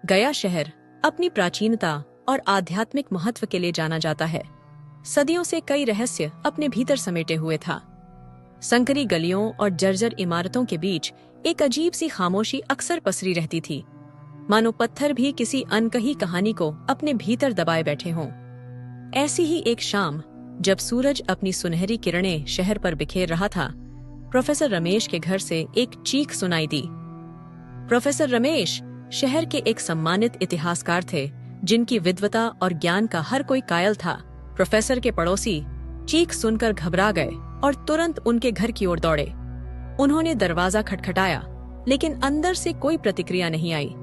गया शहर अपनी प्राचीनता और आध्यात्मिक महत्व के लिए जाना जाता है। सदियों से कई रहस्य अपने भीतर समेटे हुए था। संकरी गलियों और जर्जर इमारतों के बीच एक अजीब सी खामोशी अक्सर पसरी रहती थी, मानो पत्थर भी किसी अनकही कहानी को अपने भीतर दबाए बैठे हों। ऐसी ही एक शाम, जब सूरज अपनी सुनहरी किरणें शहर पर बिखेर रहा था, प्रोफेसर रमेश के घर से एक चीख सुनाई दी। प्रोफेसर रमेश शहर के एक सम्मानित इतिहासकार थे, जिनकी विद्वता और ज्ञान का हर कोई कायल था। प्रोफेसर के पड़ोसी चीख सुनकर घबरा गए और तुरंत उनके घर की ओर दौड़े। उन्होंने दरवाजा खटखटाया, लेकिन अंदर से कोई प्रतिक्रिया नहीं आई।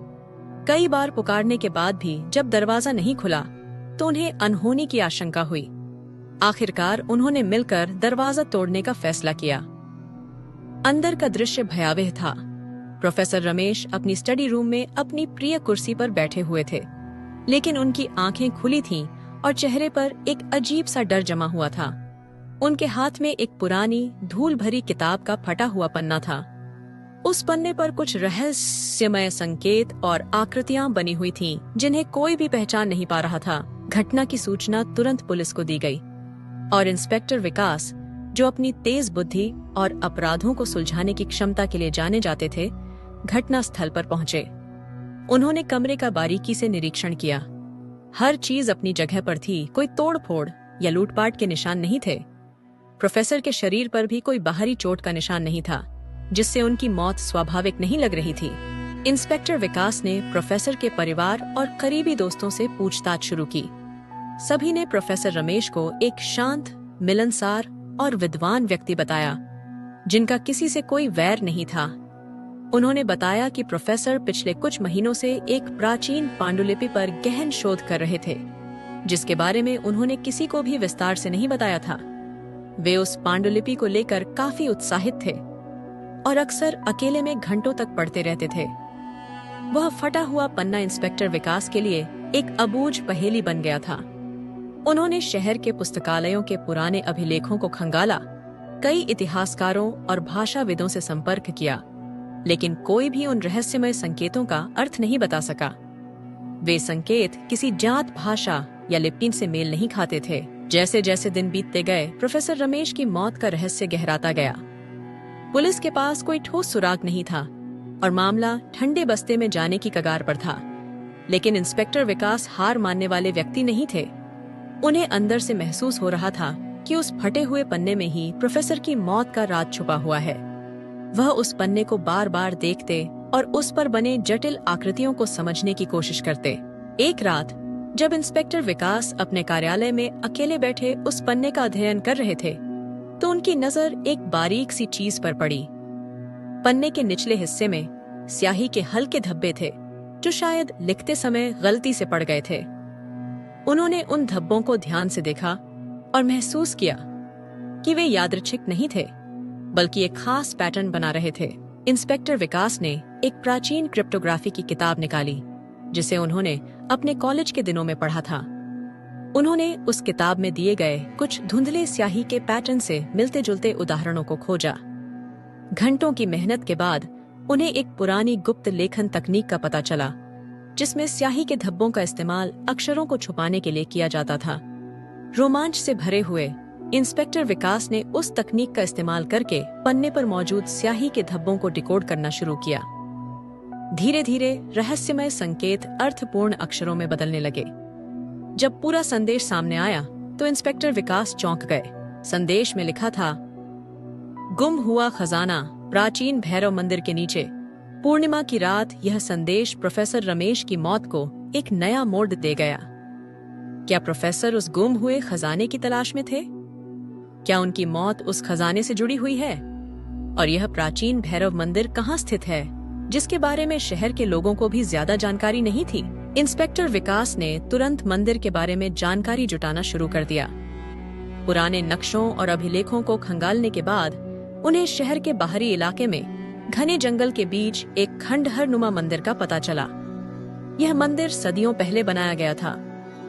कई बार पुकारने के बाद भी जब दरवाजा नहीं खुला, तो उन्हें अनहोनी की आशंका हुई। आखिरकार उन्होंने मिलकर दरवाजा तोड़ने का फैसला किया। अंदर का दृश्य भयावह था। प्रोफेसर रमेश अपनी स्टडी रूम में अपनी प्रिय कुर्सी पर बैठे हुए थे, लेकिन उनकी आंखें खुली थीं और चेहरे पर एक अजीब सा डर जमा हुआ था। उनके हाथ में एक पुरानी धूल भरी किताब का फटा हुआ पन्ना था। उस पन्ने पर कुछ रहस्यमय संकेत और आकृतियां बनी हुई थीं, जिन्हें कोई भी पहचान नहीं पा रहा था। घटना की सूचना तुरंत पुलिस को दी गई और इंस्पेक्टर विकास, जो अपनी तेज बुद्धि और अपराधों को सुलझाने की क्षमता के लिए जाने जाते थे, घटना स्थल पर पहुंचे। उन्होंने कमरे का बारीकी से निरीक्षण किया। हर चीज अपनी जगह पर थी। कोई तोड़-फोड़ या लूटपाट के निशान नहीं थे। प्रोफेसर के शरीर पर भी कोई बाहरी चोट का निशान नहीं था, जिससे उनकी मौत स्वाभाविक नहीं लग रही थी। इंस्पेक्टर विकास ने प्रोफेसर के परिवार और करीबी दोस्तों से पूछताछ शुरू की। सभी ने प्रोफेसर रमेश को एक शांत, मिलनसार और विद्वान व्यक्ति बताया, जिनका किसी से कोई वैर नहीं था। उन्होंने बताया कि प्रोफेसर पिछले कुछ महीनों से एक प्राचीन पांडुलिपि पर गहन शोध कर रहे थे, जिसके बारे में उन्होंने किसी को भी विस्तार से नहीं बताया था। वे उस पांडुलिपि को लेकर काफी उत्साहित थे और अक्सर अकेले में घंटों तक पढ़ते रहते थे। वह फटा हुआ पन्ना इंस्पेक्टर विकास के लिए एक अबूझ पहेली बन गया था। उन्होंने शहर के पुस्तकालयों के पुराने अभिलेखों को खंगाला, कई इतिहासकारों और भाषाविदों से संपर्क किया, लेकिन कोई भी उन रहस्यमय संकेतों का अर्थ नहीं बता सका। वे संकेत किसी जात, भाषा या लिपि से मेल नहीं खाते थे। जैसे जैसे दिन बीतते गए, प्रोफेसर रमेश की मौत का रहस्य गहराता गया। पुलिस के पास कोई ठोस सुराग नहीं था और मामला ठंडे बस्ते में जाने की कगार पर था। लेकिन इंस्पेक्टर विकास हार मानने वाले व्यक्ति नहीं थे। उन्हें अंदर से महसूस हो रहा था कि उस फटे हुए पन्ने में ही प्रोफेसर की मौत का राज छुपा हुआ है। वह उस पन्ने को बार बार देखते और उस पर बने जटिल आकृतियों को समझने की कोशिश करते। एक रात, जब इंस्पेक्टर विकास अपने कार्यालय में अकेले बैठे उस पन्ने का अध्ययन कर रहे थे, तो उनकी नजर एक बारीक सी चीज पर पड़ी। पन्ने के निचले हिस्से में स्याही के हल्के धब्बे थे, जो शायद लिखते समय गलती से पड़ गए थे। उन्होंने उन धब्बों को ध्यान से देखा और महसूस किया कि वे यादृच्छिक नहीं थे, बल्कि एक खास पैटर्न बना रहे थे। इंस्पेक्टर विकास ने एक प्राचीन क्रिप्टोग्राफी की किताब निकाली, जिसे उन्होंने अपने कॉलेज के दिनों में पढ़ा था। उन्होंने उस किताब में दिए गए कुछ धुंधले स्याही के पैटर्न से मिलते जुलते उदाहरणों को खोजा। घंटों की मेहनत के बाद उन्हें एक पुरानी गुप्त लेखन तकनीक का पता चला, जिसमें स्याही के धब्बों का इस्तेमाल अक्षरों को छुपाने के लिए किया जाता था। रोमांच से भरे हुए इंस्पेक्टर विकास ने उस तकनीक का इस्तेमाल करके पन्ने पर मौजूद स्याही के धब्बों को डिकोड करना शुरू किया। धीरे धीरे रहस्यमय संकेत अर्थपूर्ण अक्षरों में बदलने लगे। जब पूरा संदेश सामने आया, तो इंस्पेक्टर विकास चौंक गए। संदेश में लिखा था, गुम हुआ खजाना प्राचीन भैरव मंदिर के नीचे। पूर्णिमा की रात यह संदेश प्रोफेसर रमेश की मौत को एक नया मोड़ दे गया। क्या प्रोफेसर उस गुम हुए खजाने की तलाश में थे? क्या उनकी मौत उस खजाने से जुड़ी हुई है? और यह प्राचीन भैरव मंदिर कहाँ स्थित है, जिसके बारे में शहर के लोगों को भी ज्यादा जानकारी नहीं थी? इंस्पेक्टर विकास ने तुरंत मंदिर के बारे में जानकारी जुटाना शुरू कर दिया। पुराने नक्शों और अभिलेखों को खंगालने के बाद उन्हें शहर के बाहरी इलाके में घने जंगल के बीच एक खंडहर नुमा मंदिर का पता चला। यह मंदिर सदियों पहले बनाया गया था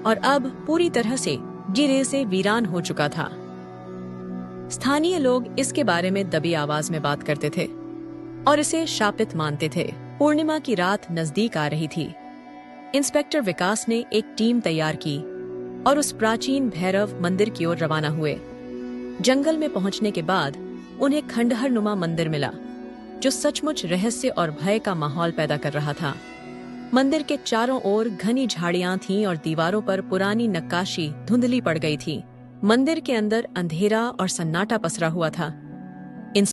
और अब पूरी तरह से जीरे से वीरान हो चुका था। स्थानीय लोग इसके बारे में दबी आवाज में बात करते थे और इसे शापित मानते थे। पूर्णिमा की रात नजदीक आ रही थी। इंस्पेक्टर विकास ने एक टीम तैयार की और उस प्राचीन भैरव मंदिर की ओर रवाना हुए। जंगल में पहुंचने के बाद उन्हें खंडहर नुमा मंदिर मिला, जो सचमुच रहस्य और भय का माहौल पैदा कर रहा था। मंदिर के चारों ओर घनी झाड़ियां थीं और दीवारों पर पुरानी नक्काशी धुंधली पड़ गई थी। मंदिर के अंदर अंधेरा और सन्नाटा पसरा हुआ था,